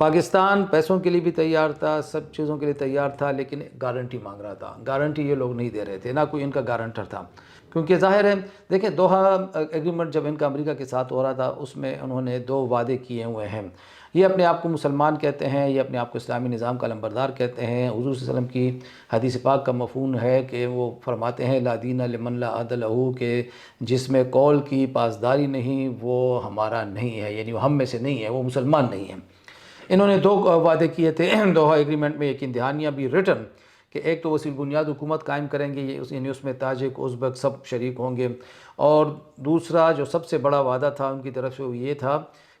پاکستان پیسوں کے لیے بھی تیار تھا، سب چیزوں کے لیے تیار تھا، لیکن گارنٹی مانگ رہا تھا۔ گارنٹی یہ لوگ نہیں دے رہے تھے، نہ کوئی ان کا گارنٹر تھا، کیونکہ ظاہر ہے دیکھیں دوحہ ایگریمنٹ جب ان کا امریکہ کے ساتھ ہو رہا تھا اس میں انہوں نے 2 وعدے کیے ہوئے ہیں۔ یہ اپنے آپ کو مسلمان کہتے ہیں، یہ اپنے آپ کو اسلامی نظام کا علمبردار کہتے ہیں۔ حضور صلی اللہ علیہ وسلم کی حدیث پاک کا مفہوم ہے کہ وہ فرماتے ہیں لا دین لمن لا عہد لہ، کہ جس میں قول کی پاسداری نہیں وہ ہمارا نہیں ہے، یعنی وہ ہم میں سے نہیں ہے، وہ مسلمان نہیں ہے۔ انہوں نے 2 وعدے کیے تھے دوحہ ایگریمنٹ میں، یقین دہانیاں بھی ریٹن، کہ ایک تو وسیع بنیاد حکومت قائم کریں گے، یعنی اس میں تاجک ازبک سب شریک ہوں گے، اور دوسرا جو سب سے بڑا وعدہ تھا ان کی طرف سے وہ یہ تھا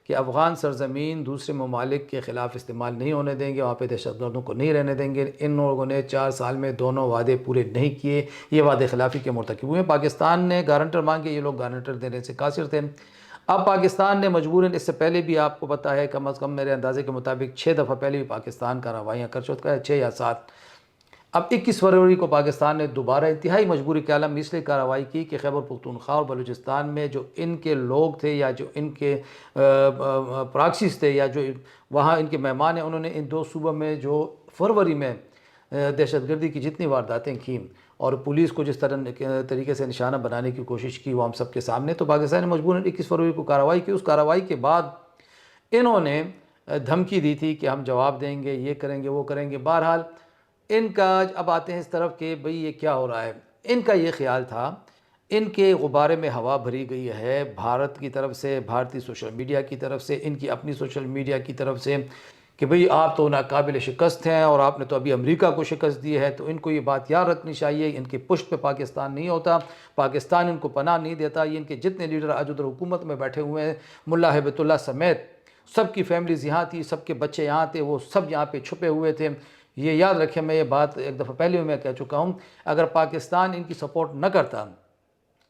کہ افغان سرزمین دوسرے ممالک کے خلاف استعمال نہیں ہونے دیں گے، وہاں پہ دہشت گردوں کو نہیں رہنے دیں گے۔ ان لوگوں نے 4 سال میں دونوں وعدے پورے نہیں کیے، یہ وعدے خلافی کے مرتکب ہوئے۔ پاکستان نے گارنٹر مانگے، یہ لوگ گارنٹر دینے سے قاصر تھے۔ اب پاکستان نے مجبوراً، اس سے پہلے بھی آپ کو پتہ ہے کم از کم میرے اندازے کے مطابق 6 دفعہ پہلے بھی پاکستان کارروائیاں کر چکا ہے، 6 یا 7۔ اب 21 فروری کو پاکستان نے دوبارہ انتہائی مجبوری کے عالم میں اس لیے کارروائی کی کہ خیبر پختونخوا اور بلوچستان میں جو ان کے لوگ تھے یا جو ان کے پراکسیز تھے یا جو وہاں ان کے مہمان ہیں، انہوں نے ان 2 صوبوں میں جو فروری میں دہشت گردی کی جتنی وارداتیں کیں اور پولیس کو جس طریقے سے نشانہ بنانے کی کوشش کی وہ ہم سب کے سامنے، تو پاکستان نے مجبوراً 21 فروری کو کارروائی کی۔ اس کارروائی کے بعد انہوں نے دھمکی دی تھی کہ ہم جواب دیں گے، یہ کریں گے، وہ کریں گے۔ بہرحال ان کا اب آتے ہیں اس طرف کہ بھئی یہ کیا ہو رہا ہے۔ ان کا یہ خیال تھا، ان کے غبارے میں ہوا بھری گئی ہے بھارت کی طرف سے، بھارتی سوشل میڈیا کی طرف سے، ان کی اپنی سوشل میڈیا کی طرف سے، کہ بھئی آپ تو ناقابل شکست ہیں اور آپ نے تو ابھی امریکہ کو شکست دی ہے۔ تو ان کو یہ بات یاد رکھنی چاہیے، ان کی پشت پہ پاکستان نہیں ہوتا، پاکستان ان کو پناہ نہیں دیتا۔ یہ ان کے جتنے لیڈر آج ادھر حکومت میں بیٹھے ہوئے ہیں، ملا ہیبت اللہ سمیت، سب کی فیملیز یہاں تھی، سب کے بچے یہاں تھے، وہ سب یہاں پہ چھپے ہوئے تھے۔ یہ یاد رکھیں، میں یہ بات ایک دفعہ پہلے بھی میں کہہ چکا ہوں، اگر پاکستان ان کی سپورٹ نہ کرتا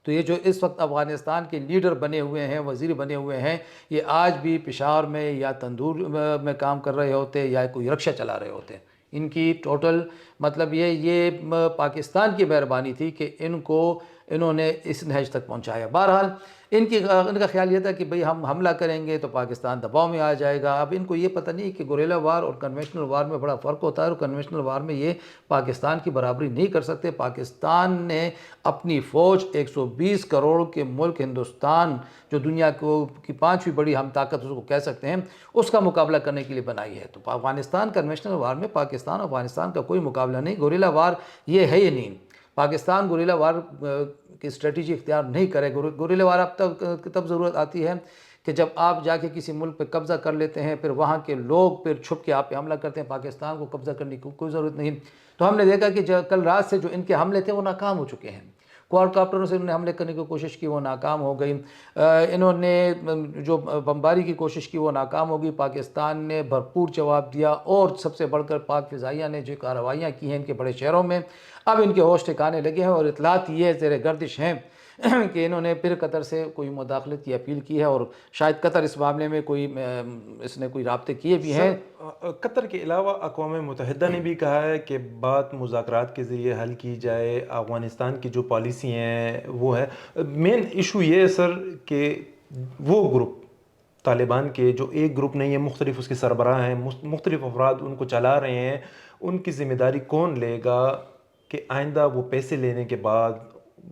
تو یہ جو اس وقت افغانستان کے لیڈر بنے ہوئے ہیں، وزیر بنے ہوئے ہیں، یہ آج بھی پشاور میں یا تندور میں کام کر رہے ہوتے یا کوئی رکشہ چلا رہے ہوتے۔ ان کی ٹوٹل مطلب یہ پاکستان کی مہربانی تھی کہ انہوں نے اس نہج تک پہنچایا۔ بہرحال ان کا خیال یہ تھا کہ بھئی ہم حملہ کریں گے تو پاکستان دباؤ میں آ جائے گا۔ اب ان کو یہ پتہ نہیں کہ گوریلا وار اور کنونشنل وار میں بڑا فرق ہوتا ہے، اور کنونشنل وار میں یہ پاکستان کی برابری نہیں کر سکتے۔ پاکستان نے اپنی فوج 120 کروڑ کے ملک ہندوستان، جو دنیا کی 5ویں بڑی ہم طاقت اس کو کہہ سکتے ہیں، اس کا مقابلہ کرنے کے لیے بنائی ہے۔ تو افغانستان کنونشنل وار میں پاکستان اور افغانستان کا کوئی مقابلہ نہیں۔ گوریلا وار یہ ہے ہی نہیں۔ پاکستان گوریلا وار کی اسٹریٹجی اختیار نہیں کرے۔ گوریلا وار اب تب ضرورت آتی ہے کہ جب آپ جا کے کسی ملک پہ قبضہ کر لیتے ہیں، پھر وہاں کے لوگ پھر چھپ کے آپ پہ حملہ کرتے ہیں۔ پاکستان کو قبضہ کرنے کی کوئی ضرورت نہیں۔ تو ہم نے دیکھا کہ کل رات سے جو ان کے حملے تھے وہ ناکام ہو چکے ہیں۔ کوارڈ کاپٹروں سے انہوں نے حملے کرنے کی کوشش کی، وہ ناکام ہو گئی۔ انہوں نے جو بمباری کی کوشش کی وہ ناکام ہو گئی۔ پاکستان نے بھرپور جواب دیا، اور سب سے بڑھ کر پاک فضائیہ نے جو کارروائیاں کی ہیں ان کے بڑے شہروں میں، اب ان کے ہوش ٹھکانے لگے ہیں، اور اطلاعات یہ زیر گردش ہیں کہ انہوں نے پھر قطر سے کوئی مداخلت کی اپیل کی ہے، اور شاید قطر اس معاملے میں اس نے کوئی رابطے کیے بھی ہیں۔ قطر کے علاوہ اقوام متحدہ نے بھی کہا ہے کہ بات مذاکرات کے ذریعے حل کی جائے۔ افغانستان کی جو پالیسی ہیں وہ ہے، مین ایشو یہ ہے سر کہ وہ گروپ طالبان کے جو ایک گروپ نہیں ہے، مختلف اس کے سربراہ ہیں، مختلف افراد ان کو چلا رہے ہیں، ان کی ذمہ داری کون لے گا کہ آئندہ وہ پیسے لینے کے بعد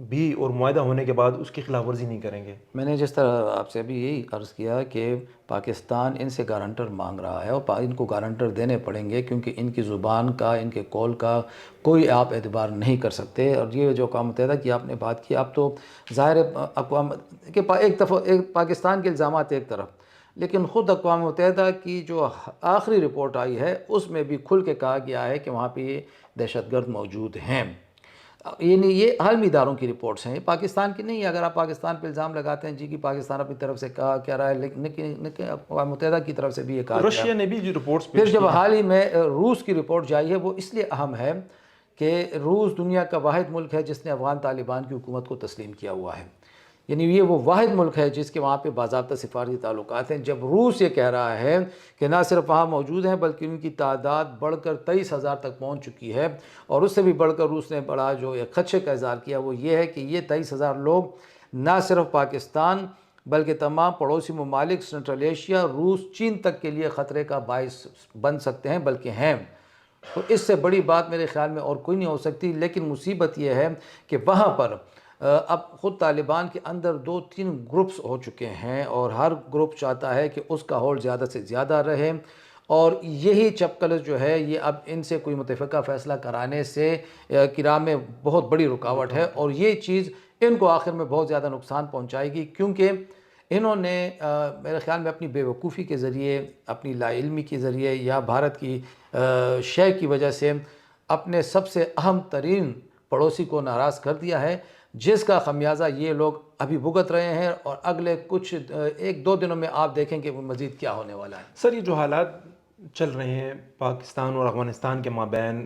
بھی اور معاہدہ ہونے کے بعد اس کی خلاف ورزی نہیں کریں گے؟ میں نے جس طرح آپ سے ابھی یہی عرض کیا کہ پاکستان ان سے گارنٹر مانگ رہا ہے، اور ان کو گارنٹر دینے پڑیں گے، کیونکہ ان کی زبان کا، ان کے قول کا کوئی آپ اعتبار نہیں کر سکتے۔ اور یہ جو اقوام متحدہ کی آپ نے بات کی، اب تو ظاہر اقوام کہ ایک پاکستان کے الزامات ایک طرف، لیکن خود اقوام متحدہ کی جو آخری رپورٹ آئی ہے اس میں بھی کھل کے کہا گیا ہے کہ وہاں پہ یہ دہشت گرد موجود ہیں۔ یہ عالمی اداروں کی رپورٹس ہیں، یہ پاکستان کی نہیں ہے۔ اگر آپ پاکستان پہ الزام لگاتے ہیں جی کہ پاکستان اپنی طرف سے کہہ رہا ہے، لیکن اقوام متحدہ کی طرف سے بھی یہ کہا گیا۔ رشیا نے بھی جو رپورٹس پھر جب حال ہی میں روس کی رپورٹ جائی ہے، وہ اس لیے اہم ہے کہ روس دنیا کا واحد ملک ہے جس نے افغان طالبان کی حکومت کو تسلیم کیا ہوا ہے، یعنی یہ وہ واحد ملک ہے جس کے وہاں پہ باضابطہ سفارتی تعلقات ہیں۔ جب روس یہ کہہ رہا ہے کہ نہ صرف وہاں موجود ہیں بلکہ ان کی تعداد بڑھ کر 23,000 تک پہنچ چکی ہے، اور اس سے بھی بڑھ کر روس نے بڑا جو ایک خدشے کا اظہار کیا وہ یہ ہے کہ یہ 23,000 لوگ نہ صرف پاکستان بلکہ تمام پڑوسی ممالک سنٹرل ایشیا، روس، چین تک کے لیے خطرے کا باعث بن سکتے ہیں، بلکہ ہیں۔ تو اس سے بڑی بات میرے خیال میں اور کوئی نہیں ہو سکتی، لیکن مصیبت یہ ہے کہ وہاں پر اب خود طالبان کے اندر 2-3 گروپس ہو چکے ہیں، اور ہر گروپ چاہتا ہے کہ اس کا ہولڈ زیادہ سے زیادہ رہے، اور یہی چپقلس جو ہے یہ اب ان سے کوئی متفقہ فیصلہ کرانے سے کی راہ میں بہت بڑی رکاوٹ ہے، اور یہ چیز ان کو آخر میں بہت زیادہ نقصان پہنچائے گی، کیونکہ انہوں نے میرے خیال میں اپنی بے وقوفی کے ذریعے، اپنی لا علمی کے ذریعے، یا بھارت کی شے کی وجہ سے اپنے سب سے اہم ترین پڑوسی کو ناراض کر دیا ہے، جس کا خمیازہ یہ لوگ ابھی بھگت رہے ہیں، اور اگلے کچھ 1-2 دنوں میں آپ دیکھیں کہ مزید کیا ہونے والا ہے۔ سر یہ جو حالات چل رہے ہیں پاکستان اور افغانستان کے مابین،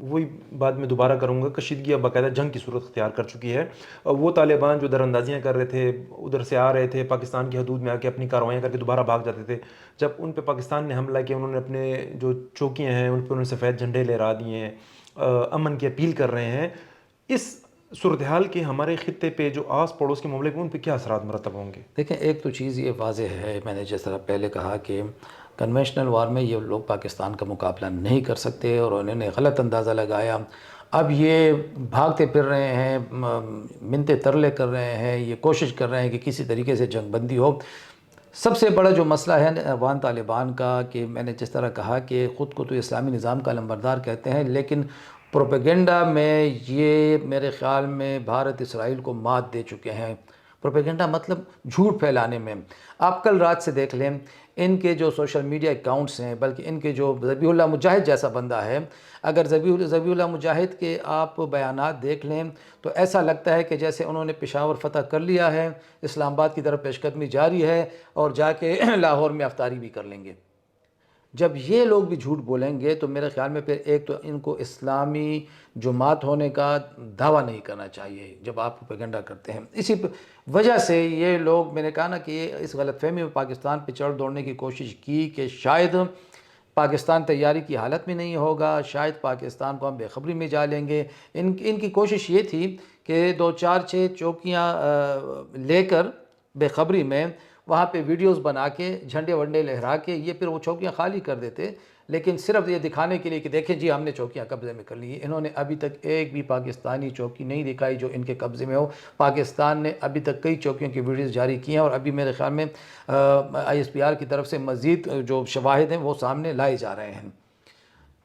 وہی بات میں دوبارہ کروں گا، کشیدگی اب باقاعدہ جنگ کی صورت اختیار کر چکی ہے۔ وہ طالبان جو در اندازیاں کر رہے تھے، ادھر سے آ رہے تھے، پاکستان کی حدود میں آ کے اپنی کارروائیاں کر کے دوبارہ بھاگ جاتے تھے، جب ان پہ پاکستان نے حملہ کیا، انہوں نے اپنے جو چوکیاں ہیں ان پہ انہوں نے سفید جھنڈے لہرا دیے ہیں، امن کی اپیل کر رہے ہیں۔ اس صورتحال کے ہمارے خطے پہ، جو آس پڑوس کے ممالک ہیں، ان پہ کیا اثرات مرتب ہوں گے؟ دیکھیں، ایک تو چیز یہ واضح ہے، میں نے جس طرح پہلے کہا کہ کنونشنل وار میں یہ لوگ پاکستان کا مقابلہ نہیں کر سکتے، اور انہوں نے غلط اندازہ لگایا۔ اب یہ بھاگتے پھر رہے ہیں، منتیں ترلے کر رہے ہیں، یہ کوشش کر رہے ہیں کہ کسی طریقے سے جنگ بندی ہو۔ سب سے بڑا جو مسئلہ ہے افغان طالبان کا، کہ میں نے جس طرح کہا کہ خود کو تو اسلامی نظام کا علمبردار کہتے ہیں، لیکن پروپیگنڈا میں یہ میرے خیال میں بھارت اسرائیل کو مات دے چکے ہیں۔ پروپیگنڈا مطلب جھوٹ پھیلانے میں۔ آپ کل رات سے دیکھ لیں، ان کے جو سوشل میڈیا اکاؤنٹس ہیں، بلکہ ان کے جو ذبیح اللہ مجاہد جیسا بندہ ہے، اگر ذبیح اللہ مجاہد کے آپ بیانات دیکھ لیں تو ایسا لگتا ہے کہ جیسے انہوں نے پشاور فتح کر لیا ہے، اسلام آباد کی طرف پیش قدمی جاری ہے، اور جا کے لاہور میں افطاری بھی کر لیں گے۔ جب یہ لوگ بھی جھوٹ بولیں گے تو میرے خیال میں پھر ایک تو ان کو اسلامی جماعت ہونے کا دعویٰ نہیں کرنا چاہیے جب آپ پروپیگنڈا کرتے ہیں۔ اسی وجہ سے یہ لوگ، میں نے کہا نا کہ یہ اس غلط فہمی میں پاکستان پہ چڑھ دوڑنے کی کوشش کی کہ شاید پاکستان تیاری کی حالت میں نہیں ہوگا، شاید پاکستان کو ہم بے خبری میں جا لیں گے۔ ان کی کوشش یہ تھی کہ 2-4-6 چوکیاں لے کر بے خبری میں وہاں پہ ویڈیوز بنا کے، جھنڈے ونڈے لہرا کے، یہ پھر وہ چوکیاں خالی کر دیتے، لیکن صرف یہ دکھانے کے لیے کہ دیکھیں جی ہم نے چوکیاں قبضے میں کر لی۔ انہوں نے ابھی تک ایک بھی پاکستانی چوکی نہیں دکھائی جو ان کے قبضے میں ہو۔ پاکستان نے ابھی تک کئی چوکیوں کی ویڈیوز جاری کی ہیں، اور ابھی میرے خیال میں ISPR کی طرف سے مزید جو شواہد ہیں وہ سامنے لائے جا رہے ہیں۔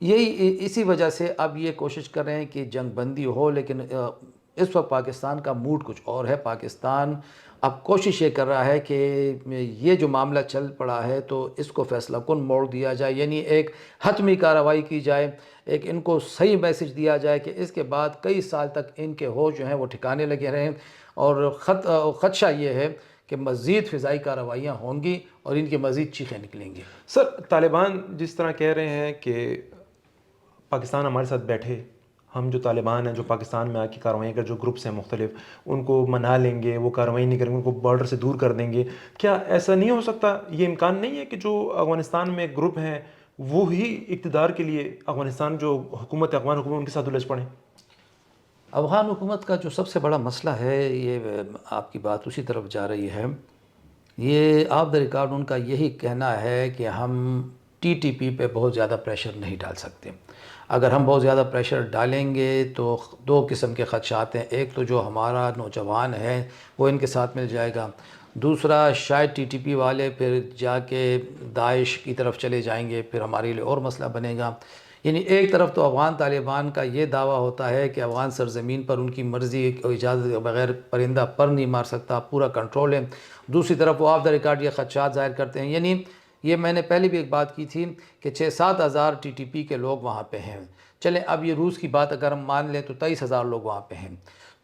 اسی وجہ سے اب یہ کوشش کر رہے ہیں کہ جنگ بندی ہو، لیکن اس وقت پاکستان کا موڈ کچھ اور ہے۔ پاکستان اب کوشش یہ کر رہا ہے کہ یہ جو معاملہ چل پڑا ہے تو اس کو فیصلہ کن موڑ دیا جائے، یعنی ایک حتمی کارروائی کی جائے، ایک ان کو صحیح میسج دیا جائے کہ اس کے بعد کئی سال تک ان کے ہوش جو ہیں وہ ٹھکانے لگے رہیں، اور خدشہ یہ ہے کہ مزید فضائی کارروائیاں ہوں گی اور ان کی مزید چیخیں نکلیں گی۔ سر، طالبان جس طرح کہہ رہے ہیں کہ پاکستان ہمارے ساتھ بیٹھے، ہم جو طالبان ہیں جو پاکستان میں آ کے کارروائیاں کر، جو گروپس ہیں مختلف، ان کو منا لیں گے، وہ کارروائی نہیں کریں گے، ان کو بارڈر سے دور کر دیں گے، کیا ایسا نہیں ہو سکتا؟ یہ امکان نہیں ہے کہ جو افغانستان میں گروپ ہیں وہ ہی اقتدار کے لیے افغانستان جو حکومت ہے، افغان حکومت، ان کے ساتھ الجھ پڑیں؟ افغان حکومت کا جو سب سے بڑا مسئلہ ہے، یہ آپ کی بات اسی طرف جا رہی ہے، یہ آف دا ریکارڈ ان کا یہی کہنا ہے کہ ہم TTP پہ بہت زیادہ پریشر نہیں ڈال سکتے۔ اگر ہم بہت زیادہ پریشر ڈالیں گے تو 2 قسم کے خدشات ہیں۔ ایک تو جو ہمارا نوجوان ہے وہ ان کے ساتھ مل جائے گا، دوسرا شاید TTP والے پھر جا کے داعش کی طرف چلے جائیں گے، پھر ہمارے لیے اور مسئلہ بنے گا۔ یعنی ایک طرف تو افغان طالبان کا یہ دعویٰ ہوتا ہے کہ افغان سرزمین پر ان کی مرضی اور اجازت کے بغیر پرندہ پر نہیں مار سکتا، پورا کنٹرول ہے۔ دوسری طرف وہ آف دا ریکارڈ یہ خدشات ظاہر کرتے ہیں، یعنی یہ میں نے پہلے بھی ایک بات کی تھی کہ 6-7 ہزار TTP کے لوگ وہاں پہ ہیں۔ چلیں اب یہ روس کی بات اگر ہم مان لیں تو 23,000 لوگ وہاں پہ ہیں،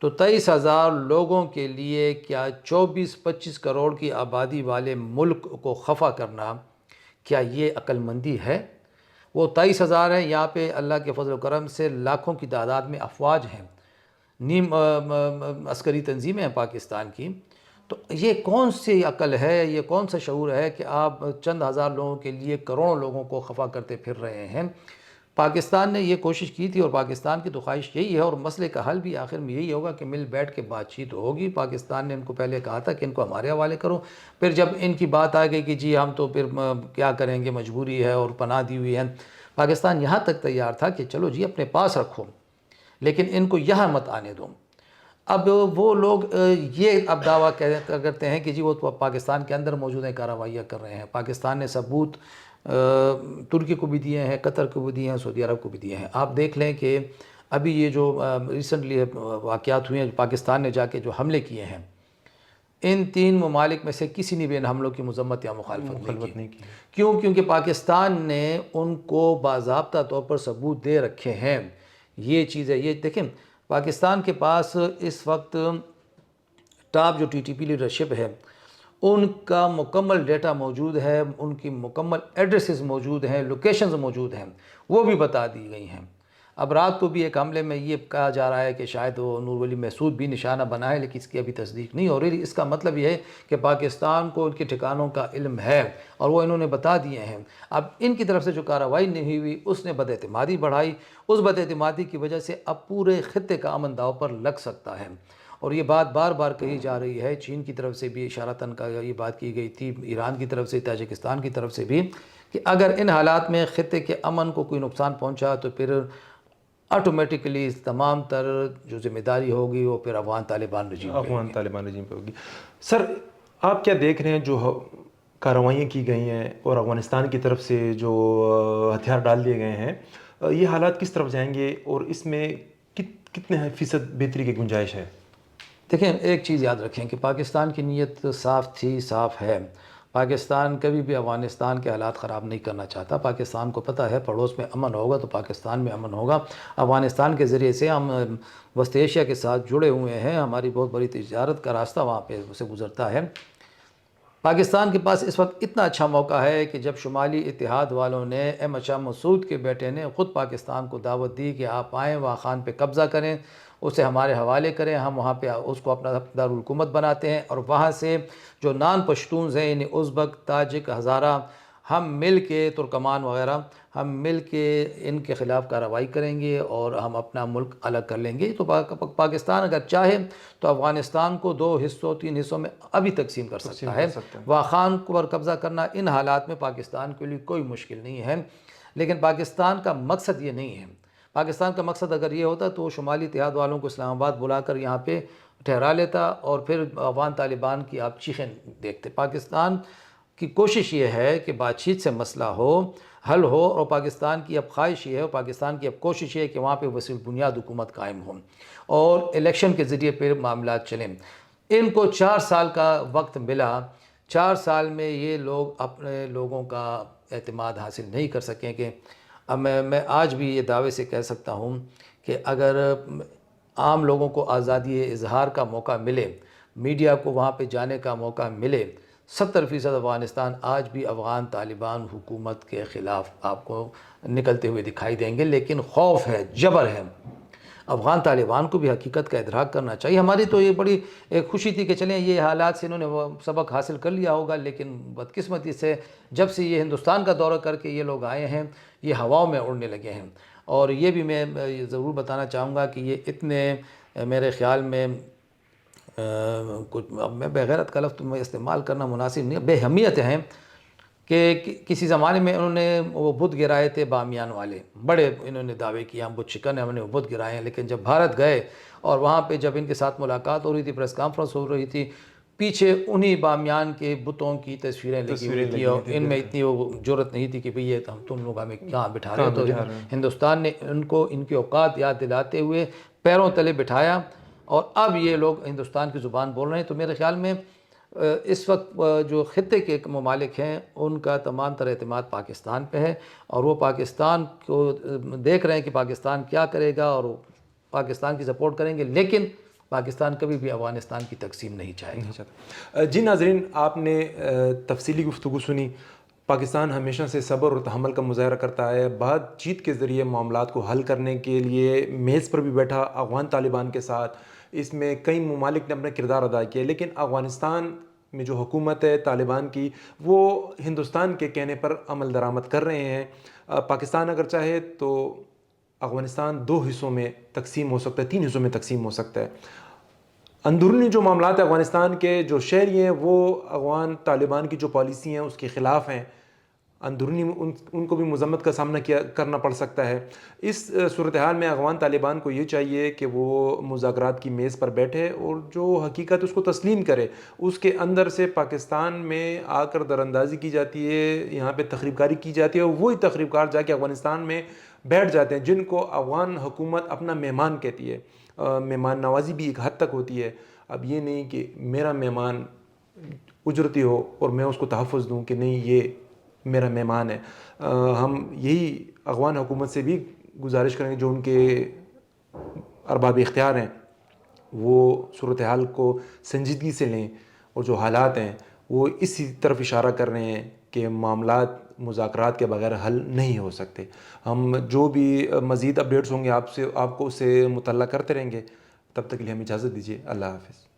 تو 23,000 لوگوں کے لیے کیا 24-25 کروڑ کی آبادی والے ملک کو خفا کرنا، کیا یہ عقل مندی ہے؟ وہ 23,000 ہیں، یہاں پہ اللہ کے فضل و کرم سے لاکھوں کی تعداد میں افواج ہیں، نیم عسکری تنظیمیں ہیں پاکستان کی۔ تو یہ کون سی عقل ہے، یہ کون سا شعور ہے کہ آپ چند ہزار لوگوں کے لیے کروڑوں لوگوں کو خفا کرتے پھر رہے ہیں؟ پاکستان نے یہ کوشش کی تھی اور پاکستان کی تو خواہش یہی ہے اور مسئلے کا حل بھی آخر میں یہی ہوگا کہ مل بیٹھ کے بات چیت ہوگی. پاکستان نے ان کو پہلے کہا تھا کہ ان کو ہمارے حوالے کرو, پھر جب ان کی بات آ گئی کہ جی ہم تو پھر کیا کریں گے, مجبوری ہے اور پناہ دی ہوئی ہے, پاکستان یہاں تک تیار تھا کہ چلو جی اپنے پاس رکھو لیکن ان کو یہاں مت آنے دو. اب وہ لوگ یہ اب دعویٰ کرتے ہیں کہ جی وہ تو پاکستان کے اندر موجود ہیں, کارروائیاں کر رہے ہیں. پاکستان نے ثبوت ترکی کو بھی دیے ہیں, قطر کو بھی دیے ہیں, سعودی عرب کو بھی دیے ہیں. آپ دیکھ لیں کہ ابھی یہ جو ریسنٹلی واقعات ہوئے ہیں, پاکستان نے جا کے جو حملے کیے ہیں, ان 3 ممالک میں سے کسی نے بھی ان حملوں کی مذمت یا مخالفت نہیں کی. کیوں؟ کیونکہ پاکستان نے ان کو باضابطہ طور پر ثبوت دے رکھے ہیں. یہ چیز ہے. یہ دیکھیں پاکستان کے پاس اس وقت ٹاپ جو ٹی پی لیڈرشپ ہے ان کا مکمل ڈیٹا موجود ہے, ان کی مکمل ایڈریسز موجود ہیں, لوکیشنز موجود ہیں, وہ بھی بتا دی گئی ہیں. اب رات کو بھی ایک حملے میں یہ کہا جا رہا ہے کہ شاید وہ نور ولی محسود بھی نشانہ بنا ہے, لیکن اس کی ابھی تصدیق نہیں ہو رہی. اس کا مطلب یہ ہے کہ پاکستان کو ان کے ٹھکانوں کا علم ہے اور وہ انہوں نے بتا دیے ہیں. اب ان کی طرف سے جو کارروائی نہیں ہوئی اس نے بد-اعتمادی بڑھائی. اس بد-اعتمادی کی وجہ سے اب پورے خطے کا امن داؤ پر لگ سکتا ہے. اور یہ بات بار بار کہی جا رہی ہے, چین کی طرف سے بھی اشارتاً کا یہ بات کی گئی تھی, ایران کی طرف سے, تاجکستان کی طرف سے بھی, کہ اگر ان حالات میں خطے کے امن کو کوئی نقصان پہنچا تو پھر آٹومیٹکلی تمام تر جو ذمہ داری ہوگی وہ پھر افغان طالبان رجیم پہ ہوگی. سر آپ کیا دیکھ رہے ہیں جو کارروائیاں کی گئی ہیں اور افغانستان کی طرف سے جو ہتھیار ڈال دیے گئے ہیں, یہ حالات کس طرف جائیں گے اور اس میں کتنے فیصد بہتری کی گنجائش ہے؟ دیکھیں ایک چیز یاد رکھیں کہ پاکستان کی نیت صاف تھی, صاف ہے. پاکستان کبھی بھی افغانستان کے حالات خراب نہیں کرنا چاہتا. پاکستان کو پتہ ہے پڑوس میں امن ہوگا تو پاکستان میں امن ہوگا. افغانستان کے ذریعے سے ہم وسط ایشیا کے ساتھ جڑے ہوئے ہیں, ہماری بہت بڑی تجارت کا راستہ وہاں پہ سے گزرتا ہے. پاکستان کے پاس اس وقت اتنا اچھا موقع ہے کہ جب شمالی اتحاد والوں نے احمد شاہ مسعود کے بیٹے نے خود پاکستان کو دعوت دی کہ آپ آئیں, واخان پہ قبضہ کریں, اسے ہمارے حوالے کریں, ہم وہاں پہ اس کو اپنا دارالحکومت بناتے ہیں اور وہاں سے جو نان پشتونز ہیں یعنی ازبک, تاجک, ہزارہ, ہم مل کے, ترکمان وغیرہ, ہم مل کے ان کے خلاف کارروائی کریں گے اور ہم اپنا ملک الگ کر لیں گے. تو پاکستان اگر چاہے تو افغانستان کو 2 حصوں 3 حصوں میں ابھی تقسیم کر سکتا ہے. واخان پر قبضہ کرنا ان حالات میں پاکستان کے لیے کوئی مشکل نہیں ہے, لیکن پاکستان کا مقصد یہ نہیں ہے. پاکستان کا مقصد اگر یہ ہوتا تو وہ شمالی اتحاد والوں کو اسلام آباد بلا کر یہاں پہ ٹھہرا لیتا اور پھر افغان طالبان کی آپ چیخیں دیکھتے. پاکستان کی کوشش یہ ہے کہ بات چیت سے مسئلہ ہو, حل ہو, اور پاکستان کی اب خواہش یہ ہے, پاکستان کی اب کوشش یہ ہے کہ وہاں پہ وسیع بنیاد حکومت قائم ہو اور الیکشن کے ذریعے پھر معاملات چلیں. ان کو 4 سال کا وقت ملا, 4 سال میں یہ لوگ اپنے لوگوں کا اعتماد حاصل نہیں کر سکیں. کہ اب میں آج بھی یہ دعوے سے کہہ سکتا ہوں کہ اگر عام لوگوں کو آزادی اظہار کا موقع ملے, میڈیا کو وہاں پہ جانے کا موقع ملے, 70% افغانستان آج بھی افغان طالبان حکومت کے خلاف آپ کو نکلتے ہوئے دکھائی دیں گے. لیکن خوف ہے, جبر ہے. افغان طالبان کو بھی حقیقت کا ادراک کرنا چاہیے. ہماری تو یہ بڑی ایک خوشی تھی کہ چلیں یہ حالات سے انہوں نے وہ سبق حاصل کر لیا ہوگا, لیکن بدقسمتی سے جب سے یہ ہندوستان کا دورہ کر کے یہ لوگ آئے ہیں یہ ہواؤں میں اڑنے لگے ہیں. اور یہ بھی میں ضرور بتانا چاہوں گا کہ یہ اتنے میرے خیال میں کچھ, اب میں بغیرت کا لفظ میں استعمال کرنا مناسب نہیں, بے اہمیت ہیں کہ کسی زمانے میں انہوں نے وہ بت گرائے تھے بامیان والے, بڑے انہوں نے دعوے کیا ہم بت شکن ہیں, ہم نے وہ بت گرائے ہیں. لیکن جب بھارت گئے اور وہاں پہ جب ان کے ساتھ ملاقات ہو رہی تھی, پریس کانفرنس ہو رہی تھی, پیچھے انہی بامیان کے بتوں کی تصویریں لگی ہوئی تھی اور ان میں اتنی وہ جرت نہیں تھی کہ بھئی یہ تم لوگ ہمیں کہاں بٹھا رہے ہو. تو ہندوستان نے ان کو ان کی اوقات یاد دلاتے ہوئے پیروں تلے بٹھایا اور اب یہ لوگ ہندوستان کی زبان بول رہے ہیں. تو میرے خیال میں اس وقت جو خطے کے ممالک ہیں ان کا تمام تر اعتماد پاکستان پہ ہے اور وہ پاکستان کو دیکھ رہے ہیں کہ پاکستان کیا کرے گا اور پاکستان کی سپورٹ کریں گے, لیکن پاکستان کبھی بھی افغانستان کی تقسیم نہیں چاہے گا. جی ناظرین, آپ نے تفصیلی گفتگو سنی. پاکستان ہمیشہ سے صبر اور تحمل کا مظاہرہ کرتا ہے, بات چیت کے ذریعے معاملات کو حل کرنے کے لیے میز پر بھی بیٹھا افغان طالبان کے ساتھ. اس میں کئی ممالک نے اپنا کردار ادا کیا, لیکن افغانستان میں جو حکومت ہے طالبان کی وہ ہندوستان کے کہنے پر عمل درآمد کر رہے ہیں۔ پاکستان اگر چاہے تو افغانستان 2 حصوں میں تقسیم ہو سکتا ہے، 3 حصوں میں تقسیم ہو سکتا ہے۔ اندرونی جو معاملات ہیں افغانستان کے، جو شہری ہیں وہ افغان طالبان کی جو پالیسی ہیں اس کے خلاف ہیں، اندرونی ان کو بھی مذمت کا سامنا کرنا پڑ سکتا ہے۔ اس صورتحال میں افغان طالبان کو یہ چاہیے کہ وہ مذاکرات کی میز پر بیٹھے اور جو حقیقت اس کو تسلیم کرے۔ اس کے اندر سے پاکستان میں آ کر دراندازی کی جاتی ہے، یہاں پہ تخریب کاری کی جاتی ہے، اور وہی تخریب کار جا کے افغانستان میں بیٹھ جاتے ہیں جن کو افغان حکومت اپنا مہمان کہتی ہے۔ مہمان نوازی بھی ایک حد تک ہوتی ہے۔ اب یہ نہیں کہ میرا مہمان اجرتی ہو اور میں اس کو تحفظ دوں کہ نہیں یہ میرا مہمان ہے۔ ہم یہی افغان حکومت سے بھی گزارش کریں گے، جو ان کے ارباب اختیار ہیں وہ صورتحال کو سنجیدگی سے لیں، اور جو حالات ہیں وہ اسی طرف اشارہ کر رہے ہیں کہ معاملات مذاکرات کے بغیر حل نہیں ہو سکتے۔ ہم جو بھی مزید اپڈیٹس ہوں گے آپ کو اس سے مطلع کرتے رہیں گے۔ تب تک کے لیے ہمیں اجازت دیجیے۔ اللہ حافظ۔